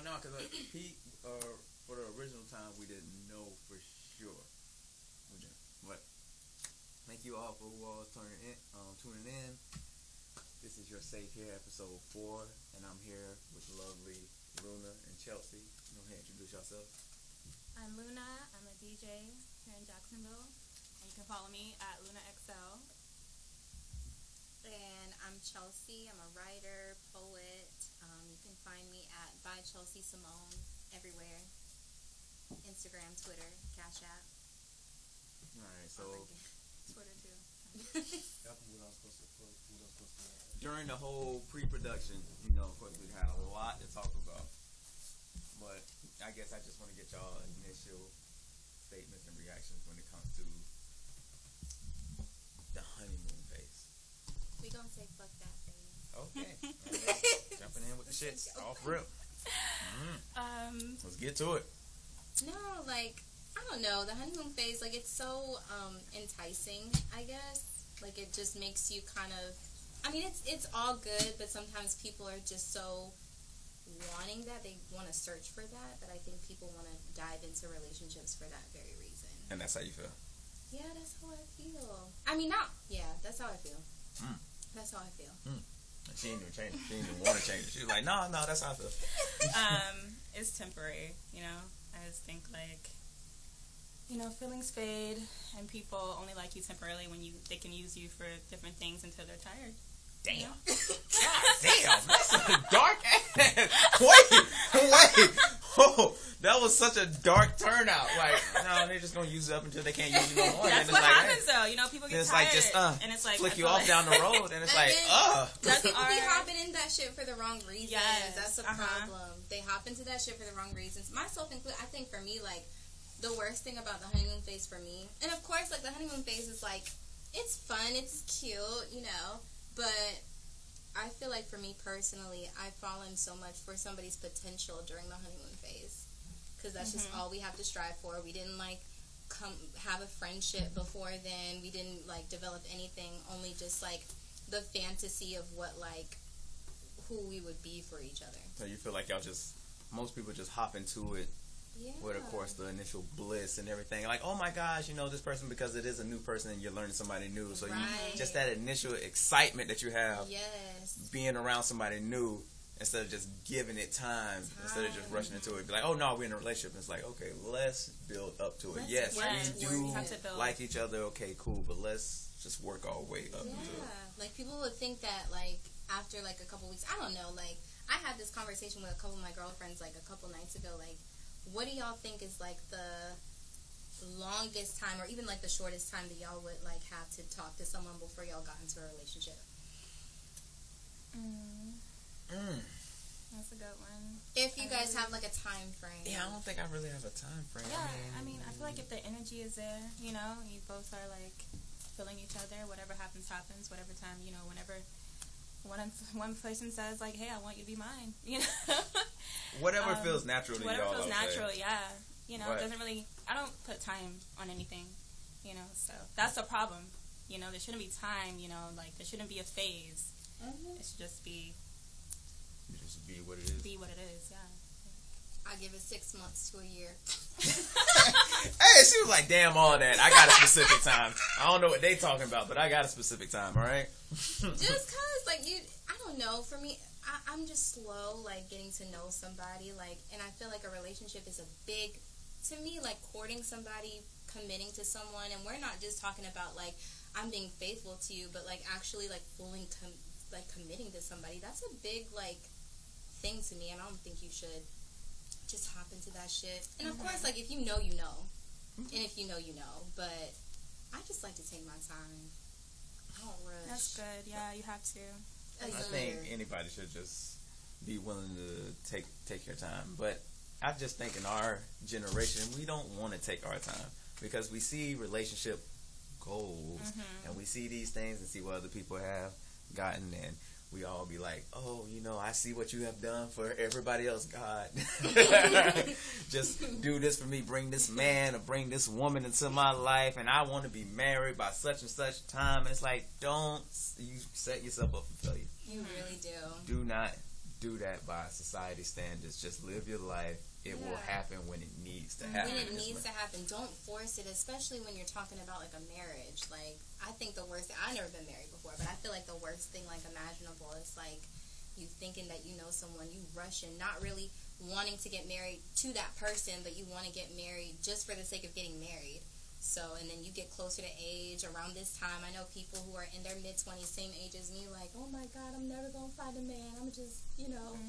no, because for the original time, we didn't know for sure. But thank you all for who all tuning in. This is Your Safe Here, episode 4, and I'm here with lovely Luna and Chelsea. Go ahead, introduce yourself. I'm Luna. I'm a DJ here in Jacksonville, and you can follow me at LunaXL. And I'm Chelsea. I'm a writer, poet. You can find me at by Chelsea Simone everywhere. Instagram, Twitter, Cash App. All right, so Twitter too. During the whole pre-production, of course, we had a lot to talk about. But I guess I just want to get y'all initial statements and reactions when it comes to the honeymoon phase. We gonna say fuck that phase. Okay. Right. Jumping in with the shits off rip. Let's get to it. No, I don't know. The honeymoon phase, it's so enticing, I guess. It just makes you kind of... I mean, it's all good, but sometimes people are just so wanting that. They want to search for that I think people want to dive into relationships for that very reason. And that's how you feel? Yeah, that's how I feel. I mean, that's how I feel. That's how I feel. She ain't even change it. She ain't even want to change it. She was like, no, that's how I feel. It's temporary, I just think, feelings fade, and people only like you temporarily when they can use you for different things until they're tired. Damn. God damn. That's a dark ass. Wait. Oh, that was such a dark turnout. No, they're just going to use it up until they can't use it no more. That's what happens, though. People get tired. And it's flick you off down the road, and it's People be hopping in that shit for the wrong reasons. Yes. That's the problem. They hop into that shit for the wrong reasons. Myself included, I think for me, the worst thing about the honeymoon phase for me, and of course, the honeymoon phase is it's fun, it's cute, but I feel like for me personally, I've fallen so much for somebody's potential during the honeymoon phase, because that's just all we have to strive for. We didn't have a friendship before then. We didn't develop anything, only just the fantasy of what who we would be for each other. So you feel like most people just hop into it. Yeah. With, of course, the initial bliss and everything. Oh my gosh, this person, because it is a new person and you're learning somebody new. So just that initial excitement that you have being around somebody new instead of just giving it time. Instead of just rushing into it. Be like, oh no, we're in a relationship. And it's like, okay, let's build up to it. Yes, we do like each other. Okay, cool. But let's just work our way up. Yeah. People would think that, after, a couple weeks, I don't know, I had this conversation with a couple of my girlfriends, a couple nights ago, what do y'all think is the longest time, or even the shortest time that y'all would have to talk to someone before y'all got into a relationship? That's a good one. If you guys have a time frame. Yeah, I don't think I really have a time frame. Yeah, I feel if the energy is there, you both are feeling each other. Whatever happens, whatever time, whenever one person says hey, I want you to be mine, whatever feels natural to y'all. Whatever feels natural, yeah. Right. It doesn't really. I don't put time on anything, So that's the problem. There shouldn't be time. There shouldn't be a phase. It should just be. Just be what it is. Be what it is, yeah. I give it 6 months to a year. Hey, she was like, damn all that. I got a specific time. I don't know what they talking about, but I got a specific time, all right? Just because, I don't know, for me, I'm just slow, getting to know somebody, and I feel like a relationship is a big, to me, courting somebody, committing to someone, and we're not just talking about, I'm being faithful to you, but, actually, fully, committing to somebody. That's a big, thing to me, and I don't think you should just hop into that shit. And of course, if you know, you know. And if you know, you know. But I just like to take my time. I don't rush. That's good. Yeah, you have to. I think anybody should just be willing to take your time. But I just think in our generation, we don't want to take our time because we see relationship goals and we see these things and see what other people have gotten, and we all be like, oh, I see what you have done for everybody else, God. Just do this for me. Bring this man or bring this woman into my life, and I want to be married by such and such time. It's don't you set yourself up for failure. You really do. Do not do that by society standards. Just live your life. It will happen when it needs to happen. When it needs to happen. Don't force it, especially when you're talking about, like, a marriage. Like, I think the worst thing, I've never been married before, but I feel like the worst thing, like, imaginable is, like, you thinking that you know someone, you rushing, not really wanting to get married to that person, but you want to get married just for the sake of getting married. So, and then you get closer to age. Around this time, I know people who are in their mid-20s, same age as me, like, oh my God, I'm never going to find a man. I'm just, you know.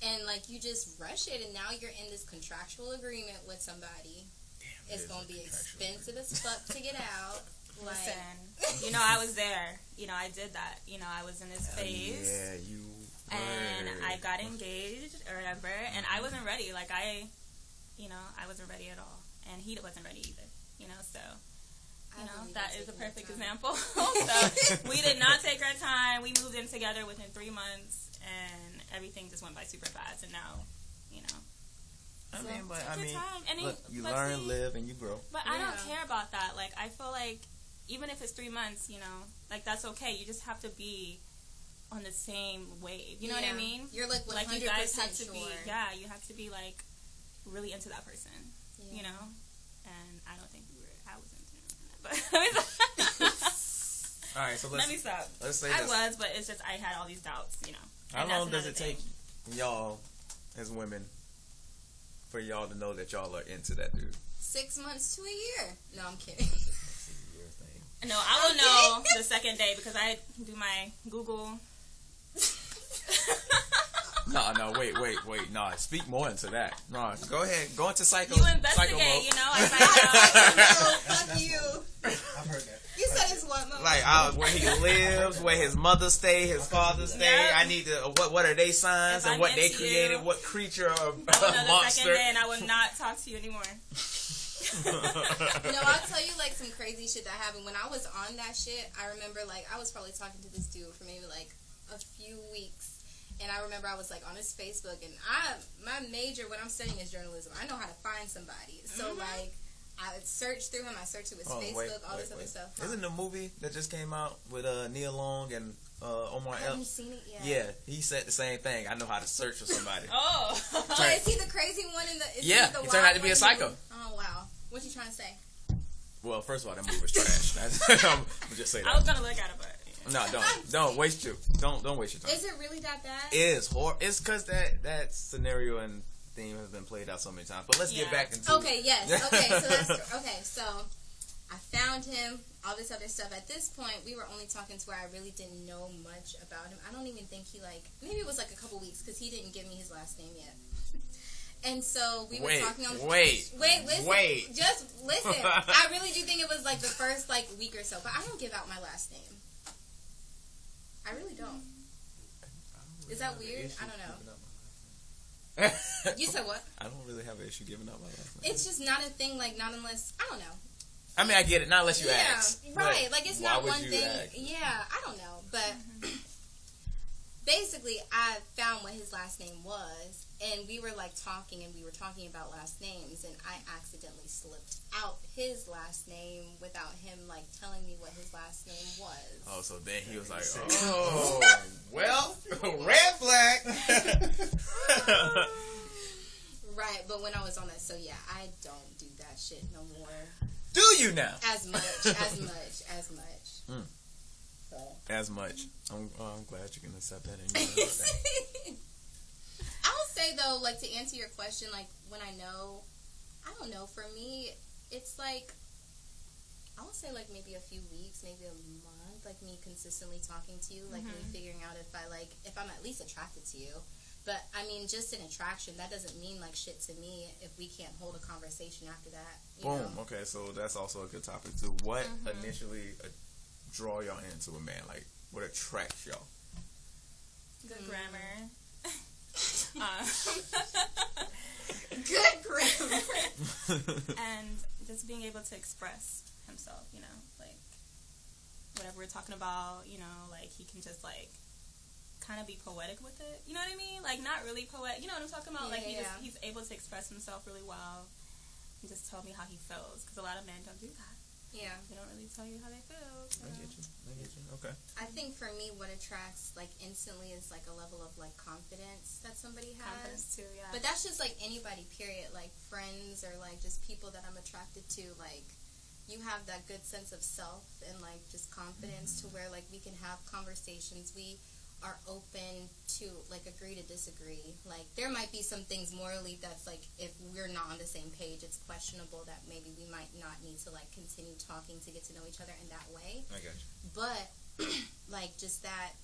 And, like, you just rush it, and now you're in this contractual agreement with somebody. Damn, it's going to be expensive as fuck to get out. Listen, you know, I was there. You know, I did that. You know, I was in this phase. Yeah, you were. And I got engaged or whatever, and I wasn't ready. Like, I wasn't ready at all. And he wasn't ready either. You know, so, you know, that is a perfect example. So, we did not take our time. We moved in together within 3 months, and everything just went by super fast. And now, you know. Look, you learn, live, and you grow. But I don't care about that. Like, I feel like even if it's 3 months, you know, like, that's okay. You just have to be on the same wave. You know what I mean? You're, like, 100% like, you guys have to sure. you have to be, like, really into that person. Yeah. You know? And I don't think I was into him. But all right, so let me stop. Let's say I was, but it's just I had all these doubts, you know. How long does it take y'all as women for y'all to know that y'all are into that dude? 6 months to a year. No, I'm kidding. No, I will know the second day because I do my Google. No, wait. No, speak more into that. No, go ahead. Go into psycho. You investigate, you know. I fuck you. I've heard that. You said it's what, Mama? Like, where he lives, where his mother stay, his father stay. Yep. I need to, what are they signs and what they created, what creature or monster. Second day and I would not talk to you anymore. No, I'll tell you, like, some crazy shit that happened. When I was on that shit, I remember, like, I was probably talking to this dude for maybe, like, a few weeks. And I remember I was, like, on his Facebook. And my major, what I'm studying is journalism. I know how to find somebody. So, like, I searched through him. I searched through his Facebook, all this other stuff. Isn't the movie that just came out with Nia Long and Omar I haven't seen it yet. Yeah, he said the same thing. I know how to search for somebody. Oh, is he the crazy one in the? He turned out to be a psycho. Oh wow, what you trying to say? Well, first of all, that movie was trash. I'm just saying that. I was gonna look at it, but no, don't waste your don't waste your time. Is it really that bad? It is horrible. It's because that scenario and theme has been played out so many times. But let's get back into Okay, yes. Okay, so that's okay. So I found him, all this other stuff. At this point, we were only talking to where I really didn't know much about him. I don't even think he, like, maybe it was like a couple weeks because he didn't give me his last name yet. And so we were talking on. Wait. Just listen. I really do think it was like the first like week or so, but I don't give out my last name. I really don't. Is that weird? I don't know. You said what? I don't really have an issue giving up my last name. It's just not a thing. Like, not unless I don't know. I mean, I get it. Not unless you ask. Right. Like, it's not one thing. Ask? Yeah, I don't know. But basically, I found what his last name was, and we were, like, talking, and we were talking about last names, and I accidentally slipped out his last name without him, like, telling me what his last name was. Oh, so then he was like, oh, well, red flag. Right, but when I was on that, so yeah, I don't do that shit no more. Do you now? As much. So. As much. I'm glad you can accept that. And you know that. I'll say, though, like, to answer your question, like, when I don't know, for me, it's like, I would say, like, maybe a few weeks, maybe a month, like, me consistently talking to you, like, me figuring out if I'm at least attracted to you. But, I mean, just an attraction, that doesn't mean, like, shit to me if we can't hold a conversation after that. Boom. Know? Okay, so that's also a good topic, too. What initially draw y'all into a man? Like, what attracts y'all? Good grammar. Good grammar. And just being able to express himself, you know, like, whatever we're talking about, you know, like, he can just, like, kind of be poetic with it, you know what I mean? Like, not really poetic, you know what I'm talking about? Like, he's able to express himself really well and just tell me how he feels, because a lot of men don't do that. Yeah. They don't really tell you how they feel. So. I get you. Okay. I think for me, what attracts like instantly is like a level of like confidence that somebody has. Confidence too, yeah. But that's just like anybody, period. Like friends or like just people that I'm attracted to. Like you have that good sense of self and like just confidence to where like we can have conversations. We are open to like agree to disagree. Like there might be some things morally that's like if we're not on the same page, it's questionable that maybe we might not need to like continue talking to get to know each other in that way. I got you. But like just that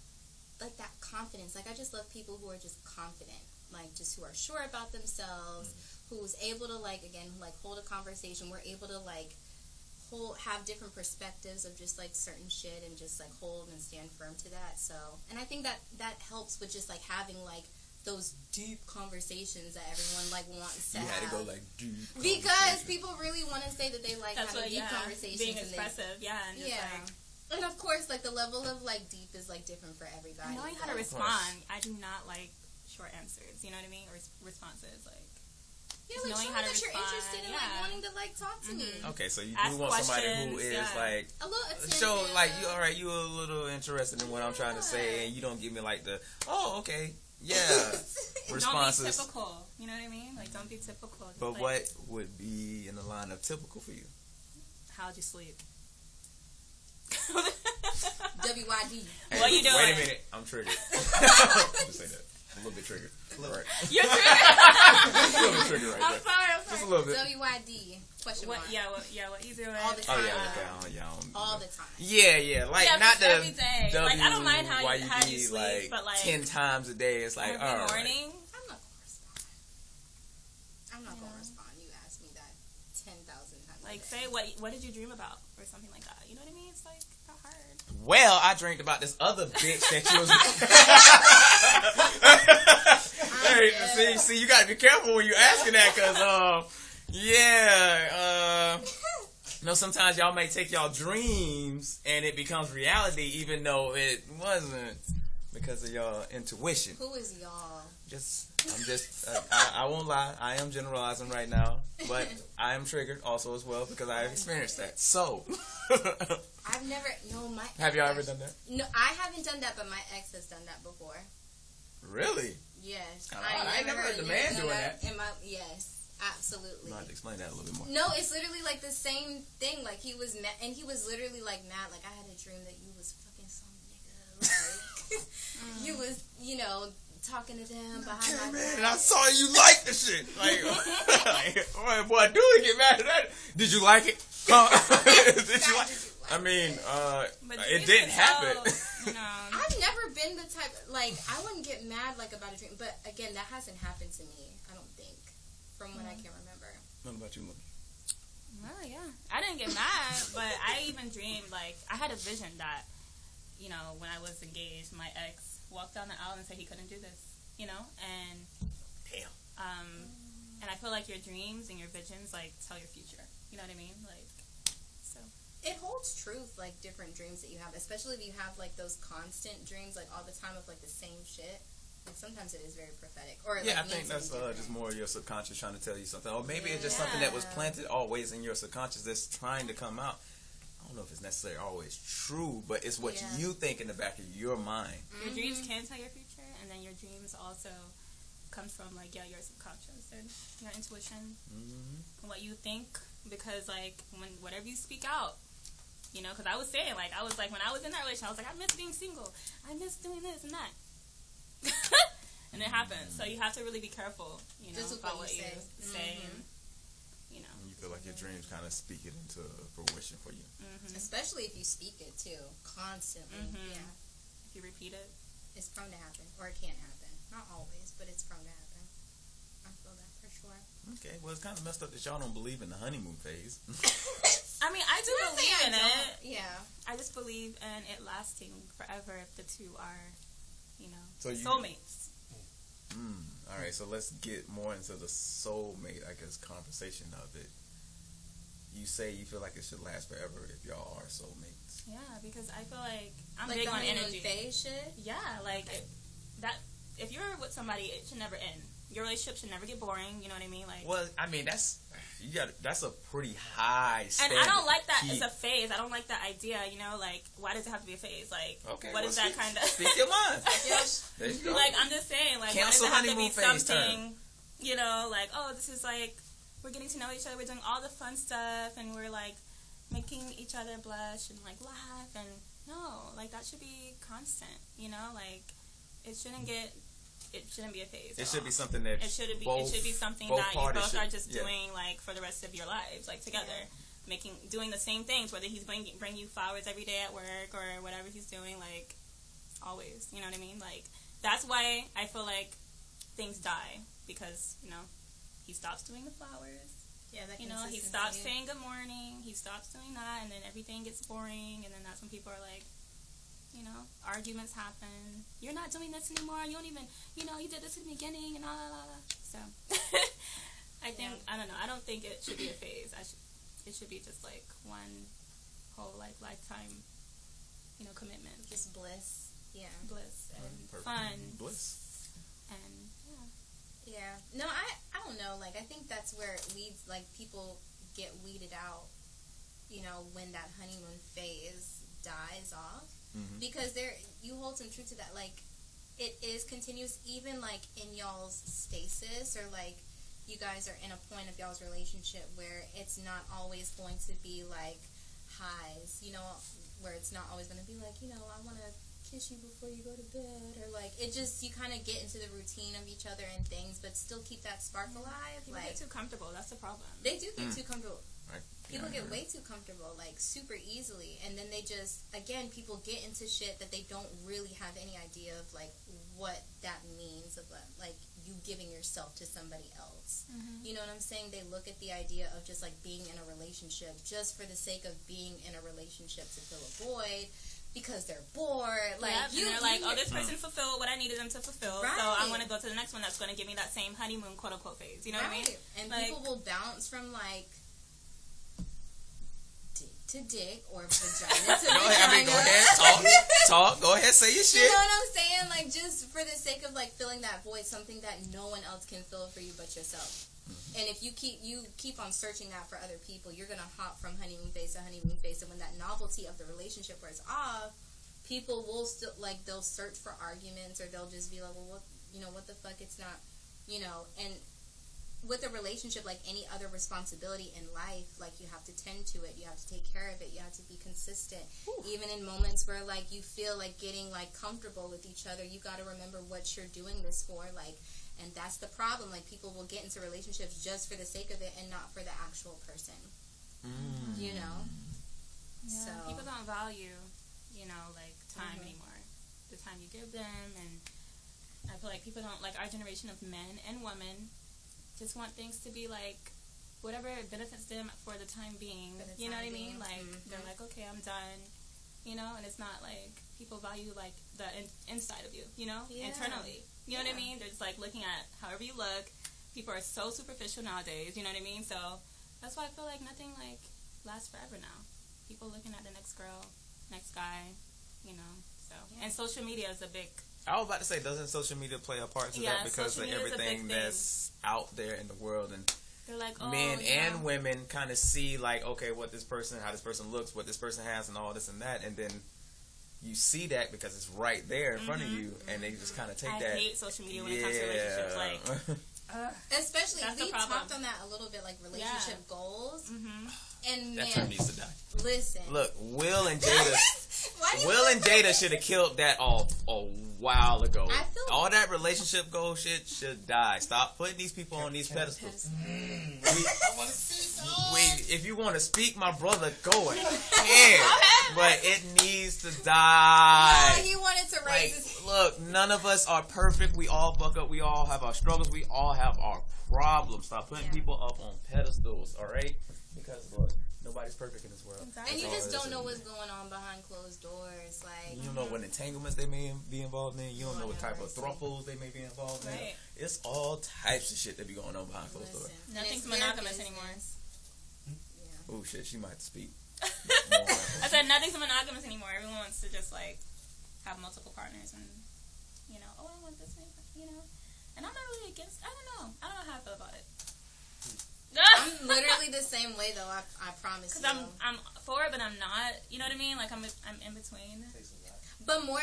like that confidence. Like I just love people who are just confident, like just who are sure about themselves, who's able to like again like hold a conversation. We're able to like have different perspectives of just like certain shit and just like hold and stand firm to that. So, and I think that helps with just like having like those deep conversations that everyone like wants to have. You had to go like deep. Because people really want to say that they like having deep conversations. Being expressive, and just like. And of course, like the level of like deep is like different for everybody. Knowing how to respond, I do not like short answers. You know what I mean? Or responses, like. Yeah, like knowing how to respond. You're interested in like wanting to like talk to me. Okay, so you do want somebody who is like a little attentive. So like you all right, you a little interested in what I'm trying to say, and you don't give me like the okay, responses. Don't be typical. You know what I mean? Like don't be typical. But like, what would be in the line of typical for you? How'd you sleep? WYD. Hey, what you doing? Wait a minute, I'm triggered. Just say that. A little bit triggered. Right. You're triggered. A little bit triggered right I'm sorry. Just a little bit. WYD. Question mark. What you doing? All the time. All the time. Yeah. Like not the every day. Like I don't mind how you sleep, like, but like 10 times a day. It's like every morning. Right. I'm not gonna respond. You asked me that 10,000 times. Like say what did you dream about or something like that. You know what I mean? It's like not hard. Well, I dreamed about this other bitch that you was. Hey, see, you gotta be careful when you're asking that, cause sometimes y'all may take y'all dreams and it becomes reality, even though it wasn't because of y'all intuition. Who is y'all? I won't lie. I am generalizing right now, but I am triggered also as well because I have experienced that. So, I've never. No, my. Have y'all ever done that? No, I haven't done that, but my ex has done that before. Really? Yes. I never heard the man doing that. Yes, absolutely. You might have to explain that a little bit more. No, it's literally like the same thing. Like he was mad, and he was literally like mad. Like I had a dream that you was fucking some nigga. Like you was, talking to them behind my back. And I saw you like the shit. Like, boy, do get mad at that? Did you like it? Did you like it? I mean, it didn't happen. I've never been the type, like, I wouldn't get mad, like, about a dream. But, again, that hasn't happened to me, I don't think, from what I can remember. What about you, Lily? Well, yeah. I didn't get mad, but I even dreamed, like, I had a vision that, when I was engaged, my ex walked down the aisle and said he couldn't do this, and... Damn. And I feel like your dreams and your visions, like, tell your future. You know what I mean? Like, so... It holds truth, like, different dreams that you have, especially if you have, like, those constant dreams, like, all the time of, like, the same shit. Like, sometimes it is very prophetic. Or I think that's just more your subconscious trying to tell you something. Or maybe it's just something that was planted always in your subconscious that's trying to come out. I don't know if it's necessarily always true, but it's what you think in the back of your mind. Your dreams can tell your future, and then your dreams also comes from, like, your subconscious and your intuition and what you think. Because, like, whatever you speak out, because I was saying, like, when I was in that relationship, I was like, I miss being single. I miss doing this and that. And it happens. So you have to really be careful, about what you say. And, You feel like your dreams kind of speak it into fruition for you. Especially if you speak it, too. Constantly. Yeah. If you repeat it. It's prone to happen. Or it can happen. Not always, but it's prone to happen. I feel that for sure. Okay. Well, it's kind of messed up that y'all don't believe in the honeymoon phase. I mean, I do believe in it. Yeah. I just believe in it lasting forever if the two are, soulmates. All right, so let's get more into the soulmate, conversation of it. You say you feel like it should last forever if y'all are soulmates. Yeah, because I feel like I'm big on energy. Phase shit? Yeah, like that. If you're with somebody, it should never end. your relationship should never get boring. You know what I mean? Like, well, I mean, that's a pretty high standard. And I don't like that it's a phase. I don't like that idea. You know, like, why does it have to be a phase? Like, what is that kind of? Speak your mind. There you go. Like, I'm just saying, like, cancel why does it have to be something? Term. You know, like, oh, this is like, we're getting to know each other. We're doing all the fun stuff, and we're like making each other blush and like laugh. And no, like, that should be constant. You know, like, it shouldn't be a phase. It should be something that it should be something that you both are just doing like for the rest of your lives, like together, doing the same things. Whether he's bring you flowers every day at work or whatever he's doing, like always. You know what I mean? Like that's why I feel like things die because he stops doing the flowers. Yeah, that he stops saying good morning. He stops doing that, and then everything gets boring, and then that's when people are like. Arguments happen. You're not doing this anymore. You don't even, you did this in the beginning and all. So, I think, I don't know. I don't think it should be a phase. It should be just like one whole lifetime, commitment. Just bliss. Yeah. Bliss and fun. Bliss. And, yeah. No, I don't know. Like, I think that's where it leads, like, people get weeded out, when that honeymoon phase dies off. Mm-hmm. Because you hold some truth to that. Like, it is continuous, even like in y'all's stasis, or like you guys are in a point of y'all's relationship where it's not always going to be like highs, where it's not always going to be like, I want to kiss you before you go to bed, or like it just, you kind of get into the routine of each other and things, but still keep that spark alive. People get too comfortable. That's the problem. They do get too comfortable. Right. People get way too comfortable, like, super easily. And then they just, again, people get into shit that they don't really have any idea of, like, what that means of, like, you giving yourself to somebody else. Mm-hmm. You know what I'm saying? They look at the idea of just, like, being in a relationship just for the sake of being in a relationship to fill a void because they're bored. Like, and they're like, this person fulfilled what I needed them to fulfill. Right. So I'm going to go to the next one that's going to give me that same honeymoon, quote-unquote, phase. You know what I mean? And like, people will bounce from, like, to dick or vagina to vagina. Go ahead, talk. Go ahead, say your shit. You know what I'm saying? Like, just for the sake of like filling that void, something that no one else can fill for you but yourself. Mm-hmm. And if you keep on searching that for other people, you're gonna hop from honeymoon phase to honeymoon phase, and when that novelty of the relationship wears off, people will still like they'll search for arguments, or they'll just be like, well, what the fuck? It's not, and. With a relationship, like any other responsibility in life, like you have to tend to it, you have to take care of it, you have to be consistent. Ooh. Even in moments where like you feel like getting like comfortable with each other, you got to remember what you're doing this for. Like, and that's the problem. Like, people will get into relationships just for the sake of it and not for the actual person. Yeah, so people don't value, like time anymore. The time you give them, and I feel like people don't, like our generation of men and women. Just want things to be like whatever benefits them for the time being. You know what I mean? Like they're like, okay, I'm done. And it's not like people value like the inside of you. Internally. You know what I mean? They're just like looking at however you look. People are so superficial nowadays. You know what I mean? So that's why I feel like nothing like lasts forever now. People looking at the next girl, next guy. So and social media is a big. I was about to say, doesn't social media play a part to that because of everything that's out there in the world, and they're like, men and women kind of see like, okay, how this person looks, what this person has, and all this and that, and then you see that because it's right there in front of you, and they just kind of take that. I hate social media when it comes to relationships, like. Especially, we talked on that a little bit, like relationship goals, and that term needs to die. Listen, look, Will and Jada should have killed that off a while ago. All that relationship goal shit should die. Stop putting these people on these pedestals. I want to see. If you want to speak, my brother, go ahead. But it needs to die. No, he wanted to raise his... Look, none of us are perfect. We all fuck up. We all have our struggles. We all have our problems. Stop putting people up on pedestals, all right? Because, look, nobody's perfect in this world. Exactly. And you just don't know what's going on behind closed doors. Like, you don't know what entanglements they may be involved in. You don't know what type of thruples they may be involved in. It's all types of shit that be going on behind closed doors. Nothing's monogamous anymore. Oh, shit, she might speak. I said nothing's monogamous anymore. Everyone wants to just, like, have multiple partners and, I want this, And I'm not really against. I don't know how I feel about it. I'm literally the same way though. I promise you. Because I'm for it, but I'm not. You know what I mean? Like I'm in between. But more.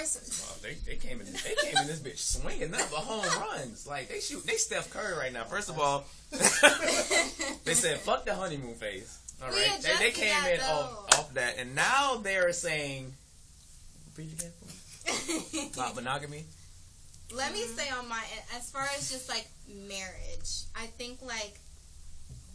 They came in this bitch swinging up a home runs. Like they Steph Curry right now. First of all, they said fuck the honeymoon phase. All right, they came in off that, and now they're saying, repeat again for me. About monogamy. Let me say on my end, as far as just like marriage, I think like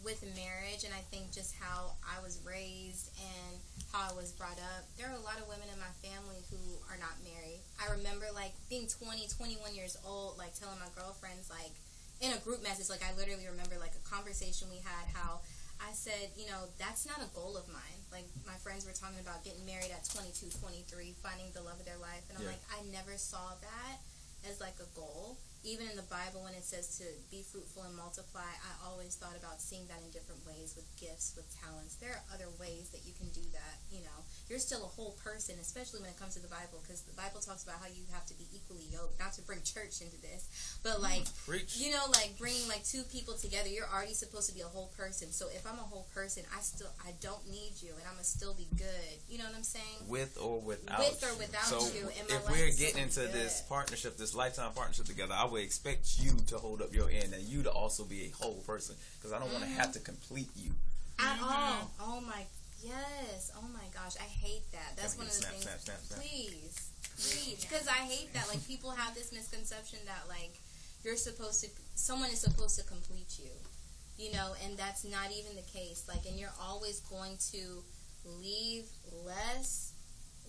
with marriage, and I think just how I was raised and how I was brought up, there are a lot of women in my family who are not married. I remember like being 20, 21 years old, like telling my girlfriends, like in a group message, like I literally remember like a conversation we had, how I said, you know, that's not a goal of mine. Like my friends were talking about getting married at 22, 23, finding the love of their life, and I'm like, I never saw that as like a goal. Even in the Bible, when it says to be fruitful and multiply, I always thought about seeing that in different ways, with gifts, with talents. There are other ways that you can do that, you know. You're still a whole person, especially when it comes to the Bible, because the Bible talks about how you have to be equally yoked. Not to bring church into this, but like, you know, like bringing like two people together, you're already supposed to be a whole person. So if I'm a whole person, I don't need you, and I'm going to still be good. You know what I'm saying? With or without you. If we're getting into this partnership, this lifetime partnership together, I would expect you to hold up your end and you to also be a whole person, because I don't want to have to complete you at all. Oh my, yes. Oh my gosh, I hate that. That's one of the things. Snap. Please, because I hate that. Like people have this misconception that like someone is supposed to complete you, you know, and that's not even the case. Like, and you're always going to leave less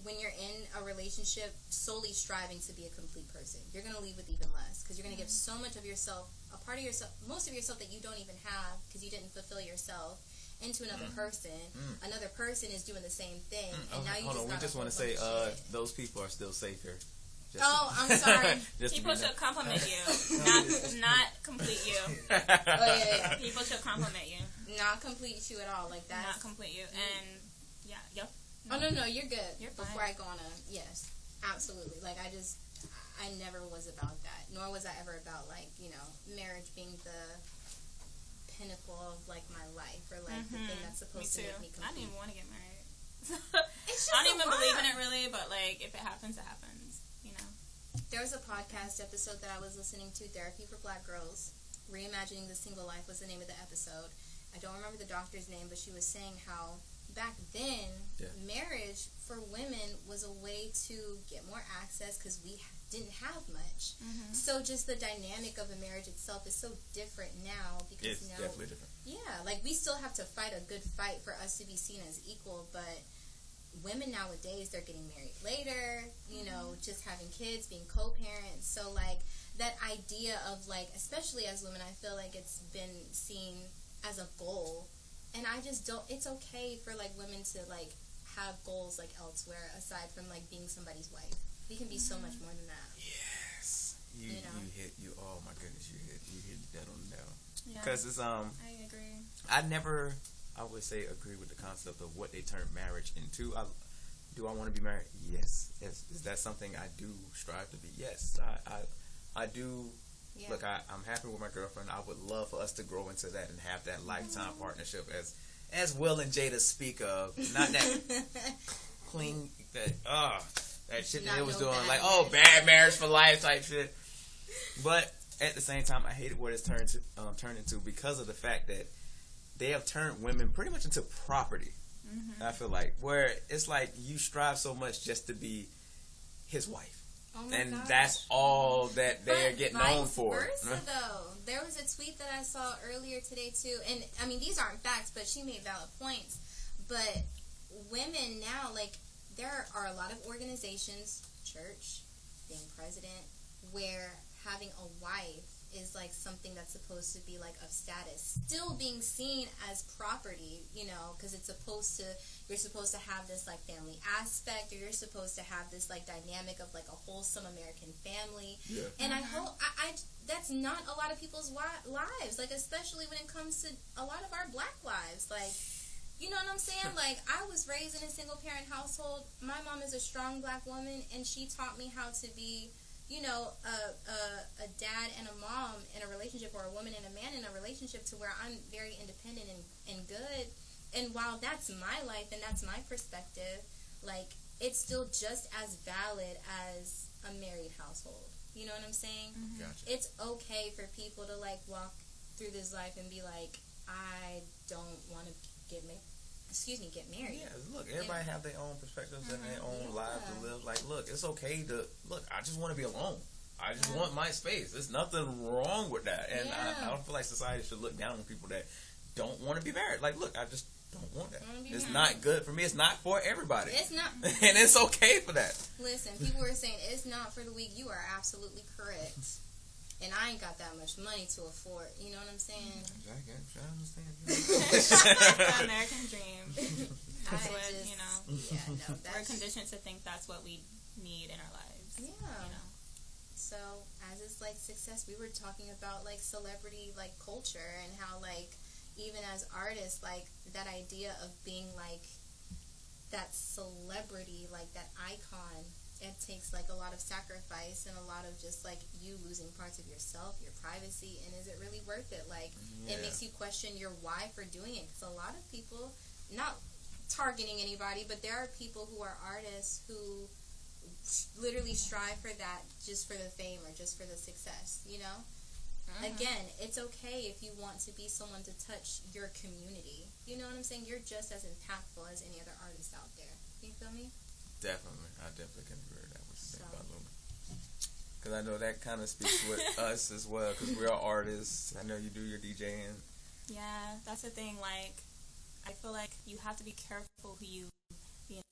when you're in a relationship solely striving to be a complete person. You're going to leave with even less, because you're going to give so much of yourself, a part of yourself, most of yourself that you don't even have because you didn't fulfill yourself, into another person. Another person is doing the same thing, and now you just want to say those people are still safe here. I'm sorry. People should compliment you, not complete you. People should compliment you, not complete you at all. Like that, not complete you, and yep. Oh, no, you're good. You're fine. Before I go on yes, absolutely. Like, I never was about that. Nor was I ever about, like, you know, marriage being the pinnacle of, like, my life. Or, like, the thing that's supposed to make me complete. I didn't even want to get married. It's just I don't even believe in it, really. But, like, if it happens, it happens. You know? There was a podcast episode that I was listening to, Therapy for Black Girls. Reimagining the Single Life was the name of the episode. I don't remember the doctor's name, but she was saying how back then, marriage for women was a way to get more access because we didn't have much. So just the dynamic of a marriage itself is so different now, because it's definitely different. Yeah, like we still have to fight a good fight for us to be seen as equal, but women nowadays, they're getting married later, you know, just having kids, being co-parents. So like that idea of like, especially as women, I feel like it's been seen as a goal. And I just don't, it's okay for, like, women to, like, have goals, like, elsewhere, aside from, like, being somebody's wife. We can be so much more than that. Yes. Oh, my goodness, you hit that on the nail. Yeah. Because it's, I agree. I would say agree with the concept of what they turn marriage into. Do I want to be married? Yes. Is that something I do strive to be? Yes. I do. Yeah. Look, I'm happy with my girlfriend. I would love for us to grow into that and have that lifetime partnership, as Will and Jada speak of. Not that clean, that shit that they was doing, like, bad marriage for life type shit. But at the same time, I hated what it's turned into, because of the fact that they have turned women pretty much into property. I feel like, where it's like you strive so much just to be his wife. And gosh. That's all that they're getting known for. Versa, though. There was a tweet that I saw earlier today, too. And, I mean, these aren't facts, but she made valid points. But women now, like, there are a lot of organizations, church, being president, where having a wife is, like, something that's supposed to be, like, of status. Still being seen as property, you know, because it's supposed to... You're supposed to have this, like, family aspect, or you're supposed to have this, like, dynamic of, like, a wholesome American family. Yeah. And I hope, that's not a lot of people's lives, like, especially when it comes to a lot of our black lives. Like, you know what I'm saying? Like, I was raised in a single-parent household. My mom is a strong black woman, and she taught me how to be, you know, a dad and a mom in a relationship, or a woman and a man in a relationship, to where I'm very independent and good. And while that's my life and that's my perspective, like, it's still just as valid as a married household. You know what I'm saying? Mm-hmm. Gotcha. It's okay for people to, like, walk through this life and be like, I don't want to get married. Yeah, look, everybody have their own perspectives and their own lives to live. Like, look, it's okay to, look, I just want to be alone. I just want my space. There's nothing wrong with that. And I don't feel like society should look down on people that don't want to be married. Like, look, I just don't want that. It's not good for me. It's not for everybody. It's not. And it's okay for that. Listen, people were saying it's not for the weak. You are absolutely correct. And I ain't got that much money to afford. You know what I'm saying? I understand. The American dream. That's what, you know. Yeah, no, we're conditioned to think that's what we need in our lives. Yeah. You know. So, as it's like success, we were talking about like celebrity like culture, and how like even as artists, like that idea of being like that celebrity, like that icon, it takes like a lot of sacrifice and a lot of just like you losing parts of yourself, your privacy, and is it really worth it? Like, it makes you question your why for doing it. Because a lot of people, not targeting anybody, but there are people who are artists who literally strive for that just for the fame or just for the success, you know? Again, it's okay if you want to be someone to touch your community. You know what I'm saying? You're just as impactful as any other artist out there. You feel me? Definitely. I definitely can agree with that. What you think about Luna? Because I know that kind of speaks with us as well, because we're artists. I know you do your DJing. Yeah, that's the thing. Like, I feel like you have to be careful who you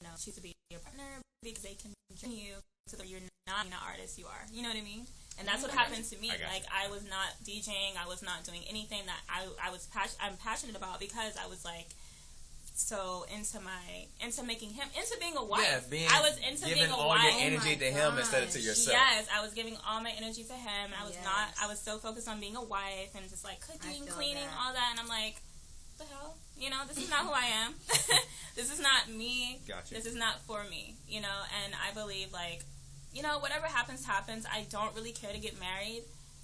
know, choose to be your partner, because they can drain you so that you're not being an artist you are. You know what I mean? And that's what happened to me. Like, I was not DJing. I was not doing anything that I'm passionate about, because I was like so into making him, into being a wife. Yeah, I was into being a wife. Giving all your energy to him instead of to yourself. Yes, I was giving all my energy to him. I was so focused on being a wife and just like cooking, cleaning, all that. And I'm like, what the hell? You know, this is not who I am. This is not me. Gotcha. This is not for me. You know, and I believe, like, you know, whatever happens, happens. I don't really care to get married.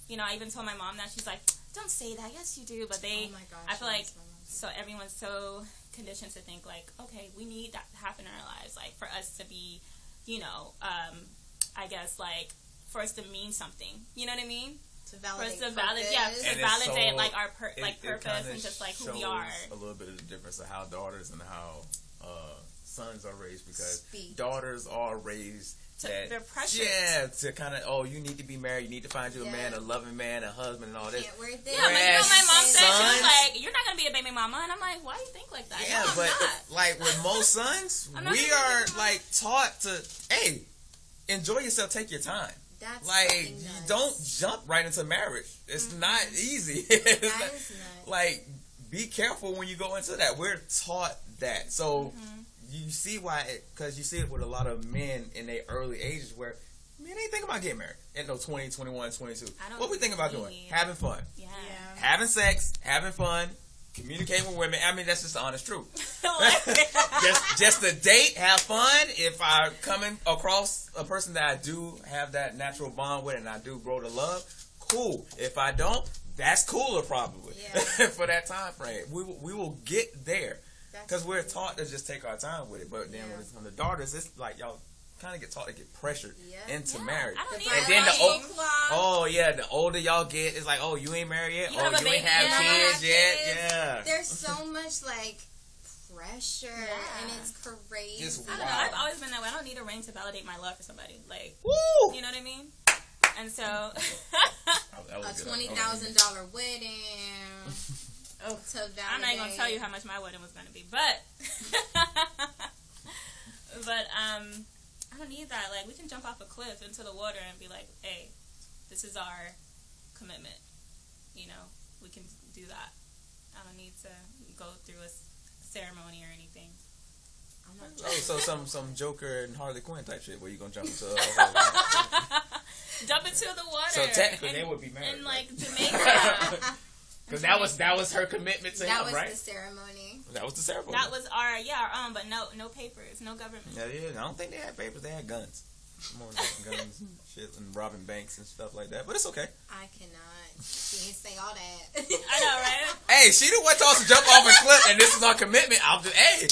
You know, I even told my mom that. She's like, don't say that. Yes, you do. But they, oh my gosh, I feel like, so everyone's so conditioned to think, like, okay, we need that to happen in our lives. Like, for us to be, you know, I guess, like, for us to mean something. You know what I mean? To validate, to validate so, like, our purpose and just, like, who we are. A little bit of the difference of how daughters and how sons are raised, because daughters are raised they're pressured. Yeah, to kind of, you need to be married, you need to find you a man, a loving man, a husband, and all this. Yeah, but you know, my mom said, she was like, you're not going to be a baby mama. And I'm like, why do you think like that? Yeah, no, but like with most sons, we are like taught to, hey, enjoy yourself, take your time. That's like, you don't jump right into marriage. It's not easy. It's that is nuts. Like, be careful when you go into that. We're taught that. So, you see why, because you see it with a lot of men in their early ages where, man, they ain't thinking about getting married at no 20, 21, 22. What we think about doing? Having fun. Yeah. Having sex, having fun, communicating with women. I mean, that's just the honest truth. just to date, have fun. If I'm coming across a person that I do have that natural bond with and I do grow to love, cool. If I don't, that's cooler probably for that time frame. We will get there. Because we're taught to just take our time with it. But then when it's from the daughters, it's like y'all kind of get taught to get pressured into marriage. And then the older y'all get, it's like, oh, you ain't married yet? You ain't have kids yet? Yeah. There's so much, like, pressure, and it's crazy. I don't know. I've always been that way. I don't need a ring to validate my love for somebody. Like, you know what I mean? And so... a $20,000 wedding... I'm not even gonna tell you how much my wedding was gonna be, but I don't need that. Like, we can jump off a cliff into the water and be like, hey, this is our commitment. You know, we can do that. I don't need to go through a ceremony or anything. So some Joker and Harley Quinn type shit where you gonna jump into jump into the water. So technically they would be married. In like Jamaica. Because that was her commitment to him, right? That was the ceremony. That was the ceremony. That was our own, but no papers, no government. Yeah. I don't think they had papers. They had guns. more like guns and shit and robbing banks and stuff like that. But it's okay. I cannot. She didn't say all that. I know, right? Hey, she the one told us to jump off a cliff, and this is our commitment. I'm just, hey,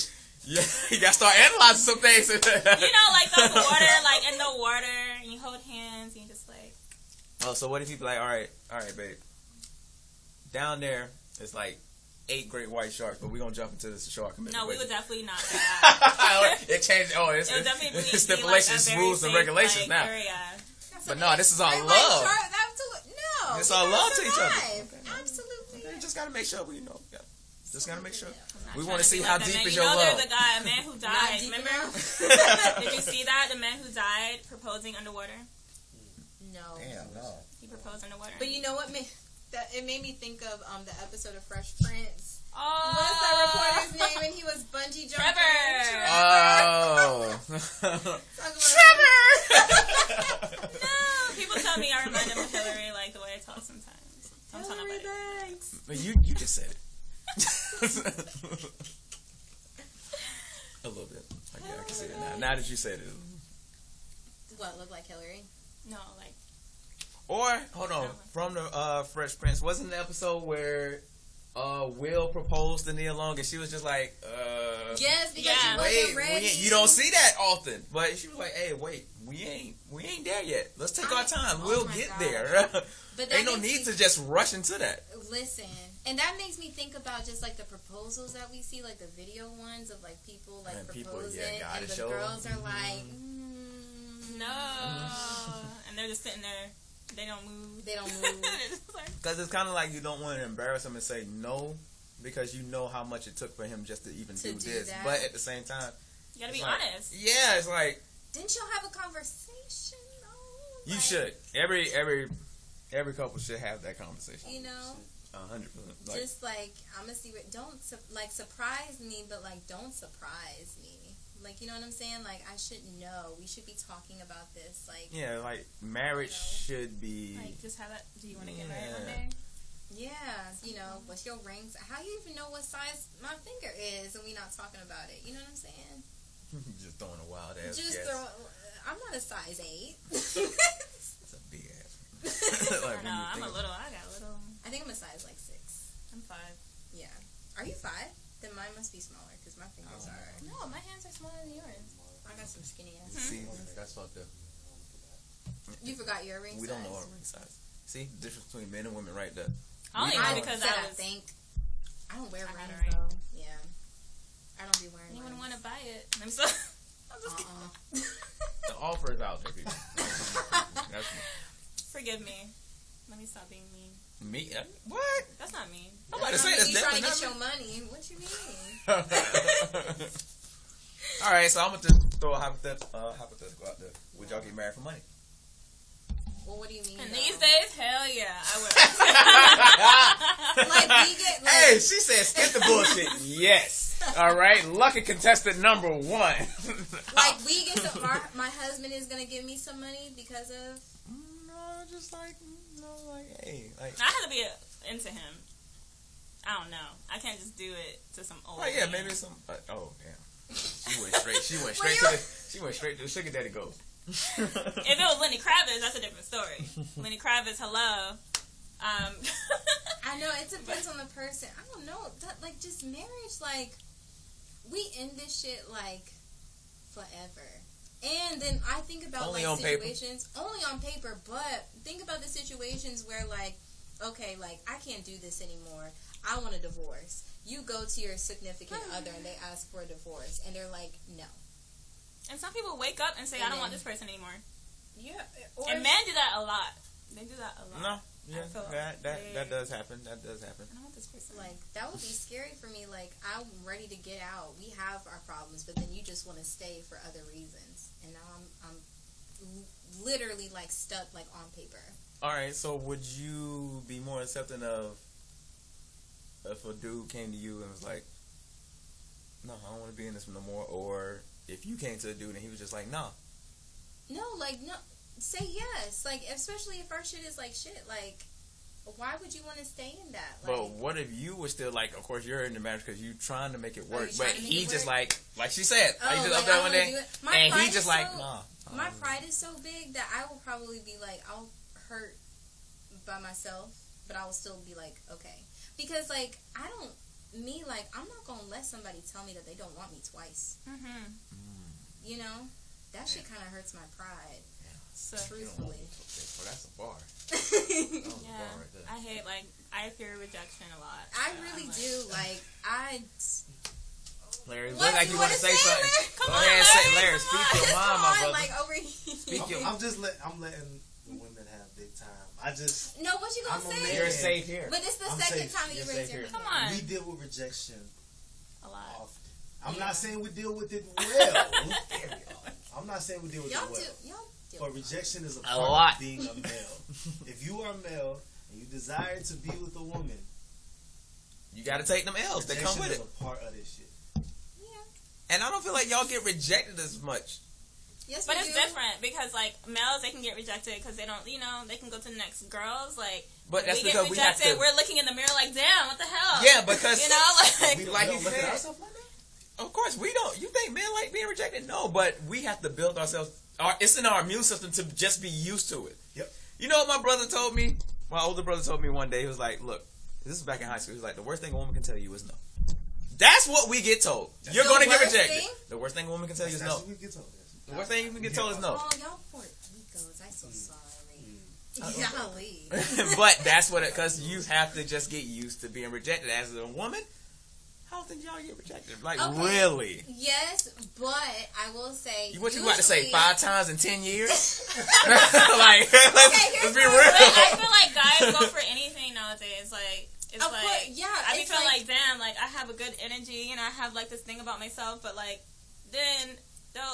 yeah, you gotta start analyzing some things. You know, like those water, like in the water, and you hold hands, and you just like. Oh, so what if you be like, all right, babe. Down there, it's like 8 great white sharks, but we're gonna jump into this shark commitment. No, we would definitely not do that. It changed. Oh, it's stipulations, like rules, and regulations now. But no, this is our love. No, it's our love to each other. Okay. Absolutely. You just gotta make sure we know. Yeah. Just gotta make sure. We want to see how deep is your love. There's a guy, a man who died. Remember? Did you see that? The man who died proposing underwater. No. Damn, no. He proposed underwater. But you know what? It made me think of the episode of Fresh Prince. Oh. What's that reporter's name? And he was bungee jumping. Trevor. Oh. Trevor. No. People tell me I remind them of Hillary, like the way I talk sometimes. Hillary Banks. But you just said it. A little bit. I can see it now. Now that you said it. What, look like Hillary? No, like. Or, hold on, from the Fresh Prince, wasn't the episode where Will proposed to Nia Long and she was just like, yes, because she wasn't ready. You don't see that often. But she was like, hey, wait, we ain't there yet. Let's take our time. We'll get there. But ain't no need to just rush into that. Listen, and that makes me think about just like the proposals that we see, like the video ones of like people like and proposing, and the girls are like, no, and they're just sitting there. They don't move. Because it's kind of like you don't want to embarrass him and say no, because you know how much it took for him just to even do this. That. But at the same time, you gotta be honest. Yeah, it's like. Didn't y'all have a conversation though? You should. Every couple should have that conversation. You know. 100%. Just like I'm gonna see what. Don't surprise me, but like don't surprise me. Like, you know what I'm saying? Like, I should know. We should be talking about this. Like, yeah, like marriage should be. Like, just have that. Do you want to get married one day? Yeah, you know, what's your rings? How you even know what size my finger is, and we not talking about it? You know what I'm saying? Just throwing a wild ass. I'm not a size 8. That's a big ass. Like, no, I got a little. I think I'm a size like 6. I'm 5. Yeah. Are you 5? Then mine must be smaller because my fingers are. No, my hands are smaller than yours. I got some skinny ass. See, that's fucked up. You forgot your ring size. We don't know our ring size. See, the difference between men and women right there. I only know because I think. I don't wear rings though. Yeah. I don't be wearing rings. Anyone want to buy it? I'm so. I'm just kidding. The offer is out there, people. Forgive me. Let me stop being mean. Me? What? That's not mean. I'm about to say that's you trying to get your money. What you mean? All right, so I'm going to throw a hypothetical out there. Would y'all get married for money? Well, what do you mean? And these days, hell yeah, I would. Like, we get. Like, hey, she said skip the bullshit. Yes. All right, lucky contestant number 1. Like, we get some. My husband is going to give me some money because of. No, just like. Hey, like I have to be into him. I don't know. I can't just do it to some old. Oh yeah, man. Maybe some. Oh yeah. She went straight to the sugar daddy goal. If it was Lenny Kravitz, that's a different story. Lenny Kravitz, hello. I know it depends on the person. I don't know. Like just marriage, like we end this shit like forever. And then I think about only like situations only on paper, but think about the situations where like, okay, like I can't do this anymore. I want a divorce. You go to your significant other and they ask for a divorce and they're like, no. And some people wake up and say, I don't want this person anymore. Yeah. And men do that a lot. They do that a lot. No. Yeah, that does happen. That does happen. I don't want this person. Like, that would be scary for me. Like, I'm ready to get out. We have our problems, but then you just want to stay for other reasons. And now I'm literally, like, stuck, like, on paper. All right, so would you be more accepting of if a dude came to you and was like, no, I don't want to be in this no more, or if you came to a dude and he was just like, no. No, like, no. Say yes. Like, especially if our shit is like shit. Like, why would you want to stay in that? Like, but what if you were still like, of course you're in the marriage because you're trying to make it work, but he just like she said, he just up there one day, and he just like, nah. My pride is so big that I will probably be like, I'll hurt by myself, but I will still be like, okay. Because, like, I'm not going to let somebody tell me that they don't want me twice. Mm-hmm. You know? That shit kind of hurts my pride. Yeah. So, truthfully. Well, that's a bar. Yeah. I hate, like, I fear rejection a lot. I really do. Like, Larry, look like you want to say something. Come on, Larry. Speak your mind, my brother. Like, over here. I'm letting the women have big time. No, what you gonna say? You're safe here. But it's the second time you raised your hand. Come on. We deal with rejection a lot. Often. I'm not saying we deal with it well. I'm not saying we deal with it well. But rejection is a part of being a male. If you are a male and you desire to be with a woman, you got to take them L's that come with it. Rejection is a part of this shit. And I don't feel like y'all get rejected as much. Yes, but it's different because, like, males, they can get rejected because they don't, they can go to the next. Girls, like, but that's we because get rejected, we have to, we're looking in the mirror like, damn, what the hell? Yeah, because like you said, of course we don't. You think men like being rejected? No, but we have to build ourselves. It's in our immune system to just be used to it. Yep. You know what my brother told me? My older brother told me one day. He was like, "Look, this is back in high school. He was like, the worst thing a woman can tell you is no." That's what we get told. You're going to get rejected. The worst thing a woman can tell you is no. What we get told. The worst thing you can get told is no. Oh, y'all poor egos. I'm so sorry. Golly. But that's what because you have to just get used to being rejected. As a woman, how often do y'all get rejected? Like, really? Yes, but I will say... What you about to say, 5 times in 10 years? Like, let's be real. I feel like guys go for anything nowadays. Like... It's I be feeling like, damn, like, I have a good energy, I have, like, this thing about myself, but, like, then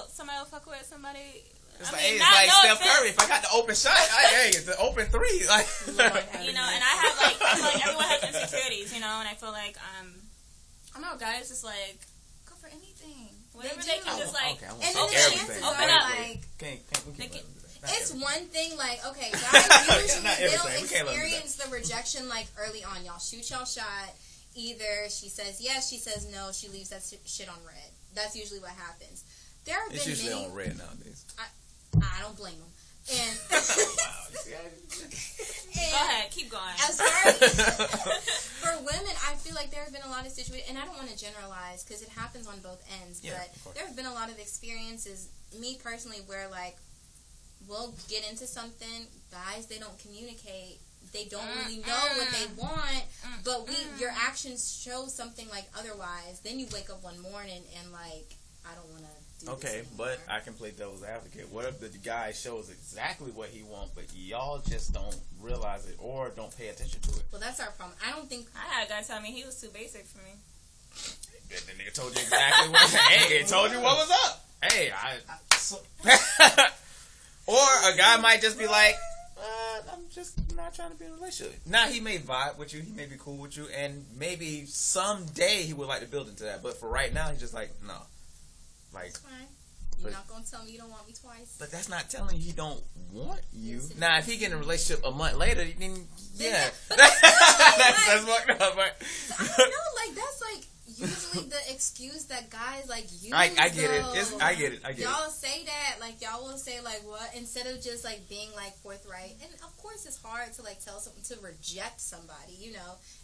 somebody will fuck with somebody. It's like Steph Curry. If I got the open shot, it's the open 3. Like, and I feel like everyone has insecurities, and I feel like, I don't know, guys just, like, go for anything. Whatever they can just, like, and then the chances are, like... It's one thing, like, okay, guys usually they'll experience the rejection, like, early on. Y'all shoot y'all shot. Either she says yes, she says no, she leaves that shit on red. That's usually what happens. There have been usually on red nowadays. I don't blame them. And go ahead, keep going. As far as for women, I feel like there have been a lot of situations, and I don't want to generalize because it happens on both ends, but there have been a lot of experiences, me personally, where, like, we'll get into something, guys, they don't communicate, they don't really know what they want, but your actions show something like otherwise. Then you wake up one morning and, like, I don't want to do this anymore. But I can play devil's advocate. What if the guy shows exactly what he wants, but y'all just don't realize it or don't pay attention to it? Well, that's our problem. I don't think... I had a guy tell me he was too basic for me. The nigga told you exactly what... Hey, it told you what was up. Hey, or a guy might just be like, I'm just not trying to be in a relationship. Now, he may vibe with you. He may be cool with you. And maybe someday he would like to build into that. But for right now, he's just like, no. Like, that's fine. You're not going to tell me you don't want me twice. But that's not telling you he don't want you. Yes, now, if he get in a relationship a month later, then yeah. That's fucked up. But I don't know. Like, that's like... usually the excuse that guys like use. I get it. I get it. Y'all say that, like, y'all will say, like, what, instead of just, like, being, like, forthright. And of course it's hard to, like, tell someone to reject somebody,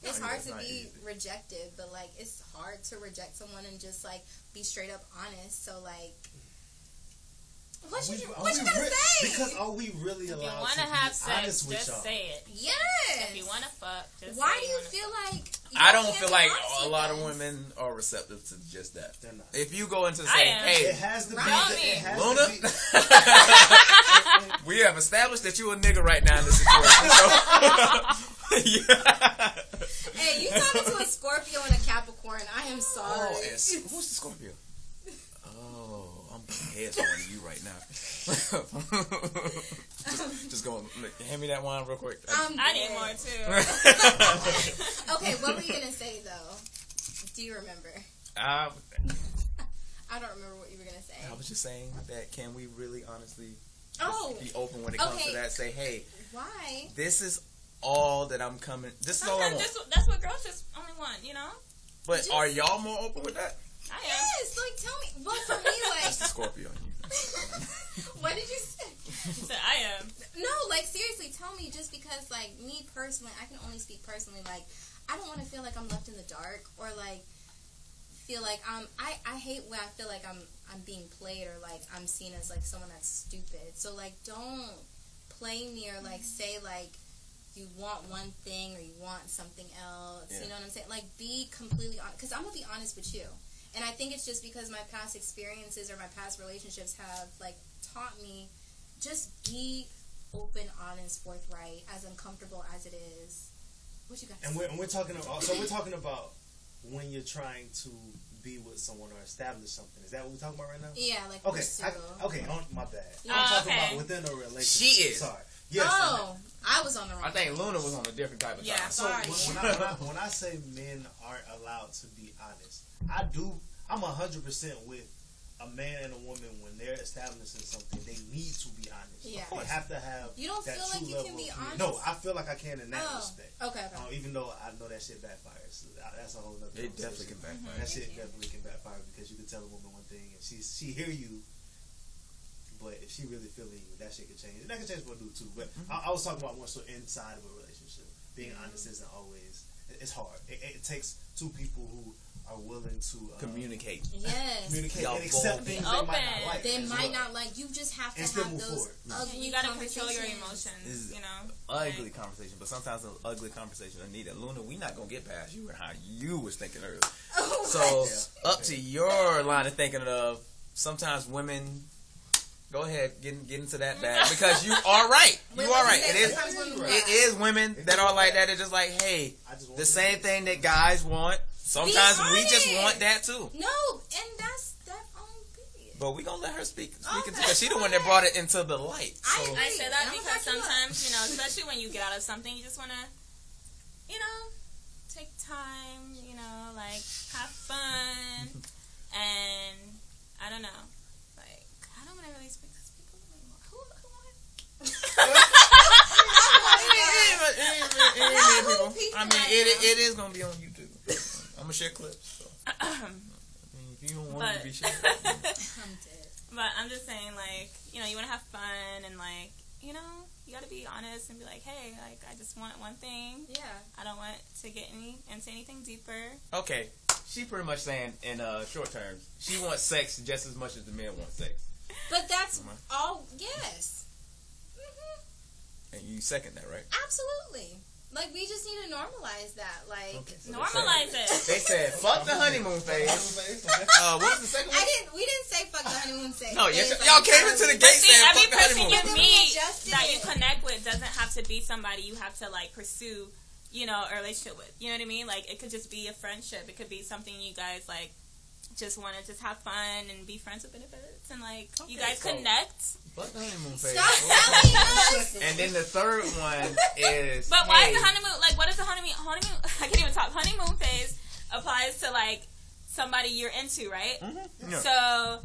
it's hard to be rejected, but, like, it's hard to reject someone and just, like, be straight up honest. So, like, what you gonna say? Because are we really allowed to want to have sex, just say it. Yes. If you want to fuck, just why do you feel like... I don't feel like a lot of women are receptive to just that. They're not. If you go into say, hey, it has to be Luna, we have established that you a nigga right now in this situation. So, hey, you talking to a Scorpio and a Capricorn? I am sorry. Oh, who's the Scorpio? Oh, I'm heads on you right now. just go hand me that wine real quick. I need more too. Okay, what were you gonna say though? Do you remember? I don't remember what you were gonna say. I was just saying that can we really honestly be open when it comes to that? Say, hey, why? This is all that I'm coming. This is all I want. That's what girls just only want, But are y'all more open with that? I am. Yes, like tell me. Well, for me, like that's the Scorpio in you. What did you say? She said, I am. No, like, seriously, tell me, just because, like, me personally, I can only speak personally, like, I don't want to feel like I'm left in the dark, or, like, feel like I hate when I feel like I'm being played, or, like, I'm seen as, like, someone that's stupid. So, like, don't play me, or, like, say, like, you want one thing, or you want something else, you know what I'm saying? Like, be completely honest, because I'm going to be honest with you. And I think it's just because my past experiences or my past relationships have, like, taught me, just be open, honest, forthright, as uncomfortable as it is. What you got to say? And we're talking about, so we're talking about when you're trying to be with someone or establish something. Is that what we're talking about right now? Yeah, like pursue. My bad. Yeah. I'm talking about within a relationship. She is. Sorry. Yes. I was on the wrong. I think Luna was on a different type of time. Yeah, sorry. So when I say men aren't allowed to be honest, I'm 100% with a man and a woman when they're establishing something. They need to be honest. Yeah. They have to have. You don't that feel like you can be honest? No, I feel like I can in that respect. Okay. Even though I know that shit backfires. That's a whole other. It definitely can backfire. That shit definitely can backfire because you can tell a woman one thing and she hear you. But if she really feeling you, that shit could change. And that can change for a dude too. But I was talking about more so inside of a relationship. Being honest isn't always. It's hard. It takes two people who are willing to communicate. Yes. Communicate and accept things they might not like. They might not like. You just have to have those ugly. You gotta control your emotions. You know, ugly conversation. But sometimes an ugly conversation are needed. Luna, we not gonna get past you and how you was thinking earlier. So up to your line of thinking of sometimes women. Go ahead, get into that bag because you are right. You are right. It is women that are like that. It's just like, hey, the same thing that guys want. Sometimes we just want that too. No, and that's that period. But we gonna let her speak because she's the one that brought it into the light. So. I say that because sometimes, you know, especially when you get out of something, you just wanna, you know, take time, you know, like have fun, and I don't know, like I don't wanna really speak to people anymore. Who I mean, it is gonna be on YouTube. I'm gonna share clips. So. If you don't want it to be shared, I'm dead. But I'm just saying, like, you know, you want to have fun and, like, you know, you got to be honest and be like, hey, like, I just want one thing. Yeah. I don't want to get into anything deeper. Okay. She pretty much saying in short terms, she wants sex just as much as the men want sex. But that's all. Yes. And you second that, right? Absolutely. Like, we just need to normalize that. Like, so normalize it. They said, fuck the honeymoon phase. What was the second one? We didn't say fuck the honeymoon phase. No, yes, y'all came into the gate saying every fuck the honeymoon. person you meet that you connect with doesn't have to be somebody you have to, like, pursue, you know, a relationship with. You know what I mean? Like, it could just be a friendship. It could be something you guys, like, just want to just have fun and be friends with benefits. And, like, you guys connect. Fuck the honeymoon phase. Stop telling us. And then the third one is. But why is the honeymoon? Like, what is the honeymoon? I can't even talk. Honeymoon phase applies to like somebody you're into, right? Mm-hmm. Yeah. So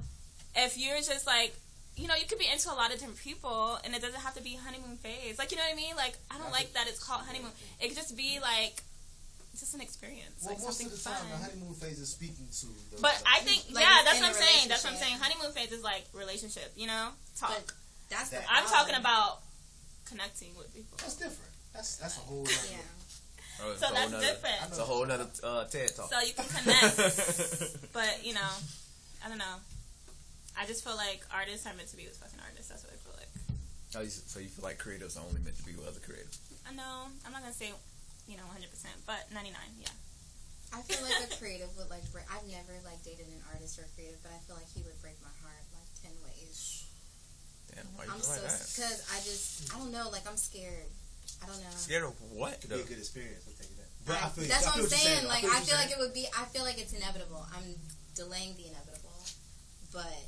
if you're just like, you know, you could be into a lot of different people, and it doesn't have to be honeymoon phase. Like, you know what I mean? Like, I don't like that it's called honeymoon. It could just be like. Just an experience. Well, like most something of the time, fun. the honeymoon phase is speaking to. But I think, like that's what I'm saying. That's what I'm saying. Honeymoon phase is like relationship, you know? Talk. But that's I'm talking about connecting with people. That's different. That's a whole. Yeah. So that's different. It's a whole nother TED talk. So you can connect, but you know, I don't know. I just feel like artists are meant to be with fucking artists. That's what I feel like. Oh, so you feel like creatives are only meant to be with other creatives? I know. I'm not gonna say, 100%, but 99, yeah. I feel like a creative would like break. I've never like dated an artist or creative, but I feel like he would break my heart like 10 ways. Damn, why you I'm feel like that? Because I don't know. Like, I'm scared. I don't know. Scared of what? It'd be a good experience. I'll tell you that. But that's what I'm saying. Like, I feel like it would be. I feel like it's inevitable. I'm delaying the inevitable, but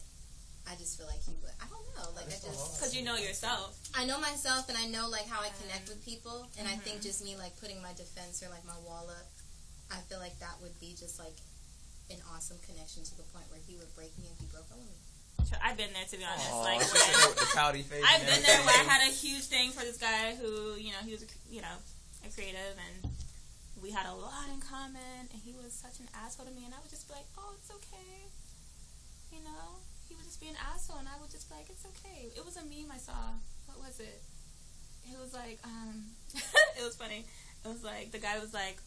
I just feel like he would. I don't know. Like, because you know yourself. I know myself, and I know like how I connect with people, and I think just me like putting my defense or like my wall up, I feel like that would be just like an awesome connection to the point where he would break me and he broke up with me. I've been there, to be honest. Aww, like with the pouty face. I've been there where I had a huge thing for this guy who, he was, a creative, and we had a lot in common, and he was such an asshole to me, and I would just be like, oh, it's okay, he would just be an asshole, and I would just be like, it's okay. It was a meme I saw. What was it? It was like, it was funny. It was like, the guy was like,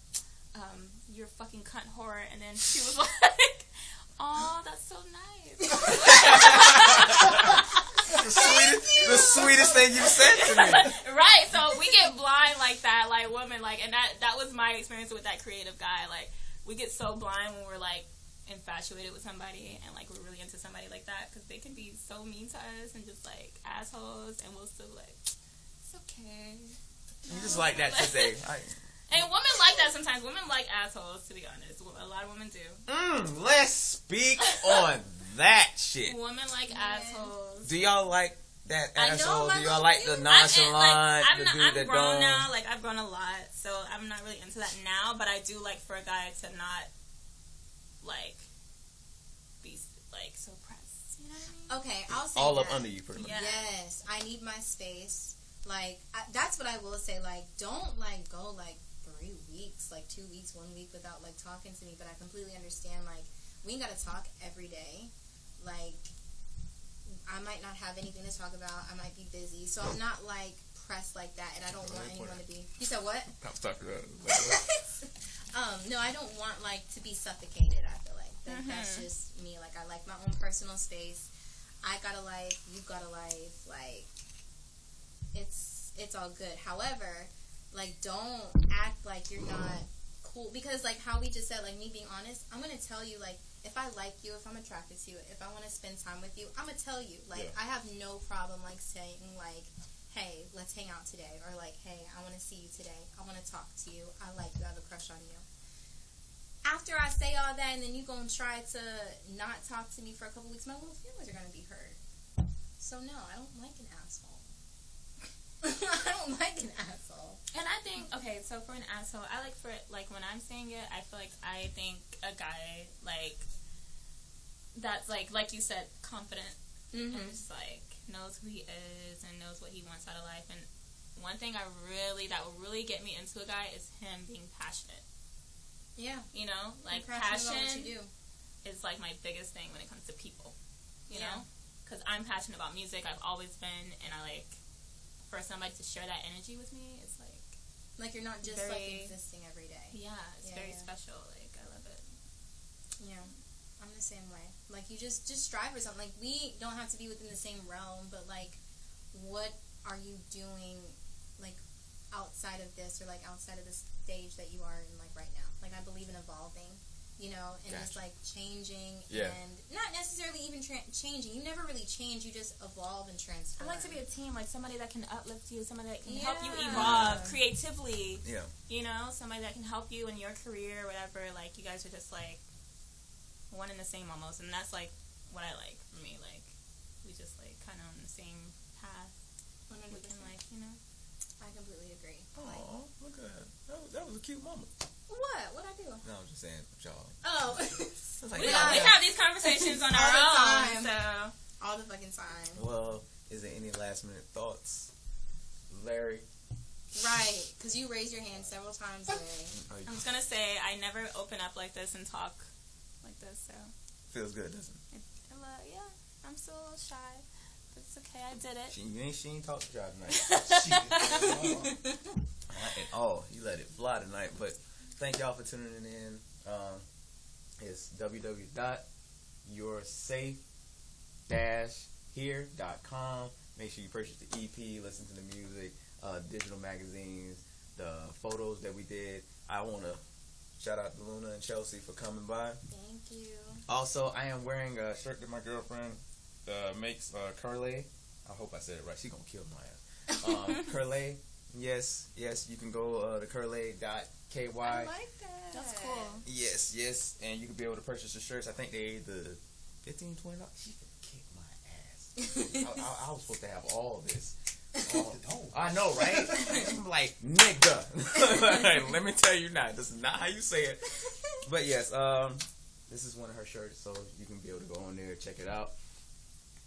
you're a fucking cunt whore, and then she was like, oh, that's so nice. the sweetest thing you said to me. Right, so we get blind like that, like women, like, and that was my experience with that creative guy. Like, we get so blind when we're like infatuated with somebody and like we're really into somebody like that, because they can be so mean to us and just like assholes, and we'll still like, it's okay. You just like that today. And women like that sometimes. Women like assholes, to be honest. A lot of women do. Let's speak on that shit. Women like assholes. Do y'all like that asshole? Do y'all like the nonchalant, the dude that don't? I'm grown now. Like, I've grown a lot, so I'm not really into that now. But I do like for a guy to not, like, be, like, so pressed. You know what I mean? Okay, I'll say all that. Up under you, pretty much. Yes, I need my space. Like, that's what I will say. Like, don't, like, go, like, 3 weeks, like 2 weeks, 1 week without like talking to me. But I completely understand, like, we ain't gotta talk every day. Like, I might not have anything to talk about, I might be busy, so I'm not like pressed like that, and I don't want anyone to be. You said what? I was talking about no, I don't want like to be suffocated. I feel like that's just me. Like, I like my own personal space. I got a life, you've got a life. Like, it's all good. However, like, don't act like you're not cool, because like how we just said, like, me being honest, I'm gonna tell you, like, if I like you, if I'm attracted to you, if I want to spend time with you, I'm gonna tell you. Like, I have no problem like saying like, hey, let's hang out today, or like, hey, I want to see you today, I want to talk to you, I like you, I have a crush on you. After I say all that, and then you gonna try to not talk to me for a couple weeks, my little feelings are gonna be hurt. So no, I don't like an asshole. I don't like an asshole. And I think, okay, so for an asshole, I like, for it, like, when I'm saying it, I feel like I think a guy, like, that's, like you said, confident, and just, like, knows who he is and knows what he wants out of life. And one thing that will really get me into a guy is him being passionate. Yeah. You know? Like, passion is, like, my biggest thing when it comes to people. You know? Because I'm passionate about music. I've always been, and I, like, for somebody to share that energy with me, it's like you're not just like existing every day. Yeah, it's very special. Like, I love it. Yeah, I'm the same way. Like, you just strive for something. Like, we don't have to be within the same realm, but like, what are you doing, like, outside of this, or like outside of the stage that you are in, like, right now? Like, I believe in evolving. You know, and just like changing, and not necessarily even changing. You never really change. You just evolve and transform. I like to be a team, like somebody that can uplift you, somebody that can help you evolve creatively. Yeah, you know, somebody that can help you in your career or whatever. Like, you guys are just like one and the same almost, and that's like what I like for me. Like, we just like kind of on the same path. 100%. We can, like, you know. I completely agree. Oh, look at that. That was a cute moment. What? What'd I do? No, I'm just saying, y'all. Oh. Like, we have these conversations on our own. So. All the fucking time. Well, is there any last minute thoughts, Larry? Right, because you raised your hand several times, Larry. I was going to say, I never open up like this and talk like this, so. Feels good, doesn't it? Yeah, I'm still a little shy. But it's okay, I did it. She ain't talked to y'all tonight. At all. You let it fly tonight, but thank y'all for tuning in. It's www.yoursafe-here.com. Make sure you purchase the EP, listen to the music, digital magazines, the photos that we did. I want to shout out to Luna and Chelsea for coming by. Thank you. Also, I am wearing a shirt that my girlfriend makes, Curly. I hope I said it right. She's going to kill my ass. Curly. Yes, you can go to curly.ky. I like that. That's cool. Yes, and you can be able to purchase the shirts. I think they the $15, $20. She can kick my ass. I was supposed to have all this. I know, right? I'm like, nigga. Let me tell you now, this is not how you say it. But yes, this is one of her shirts, so you can be able to go on there, check it out.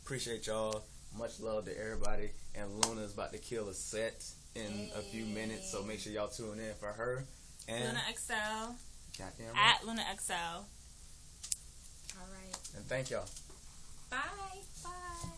Appreciate y'all. Much love to everybody. And Luna's about to kill a set in a few minutes, so make sure y'all tune in for her. And Luna XL. Goddamn At right. Luna XL. All right. And thank y'all. Bye. Bye.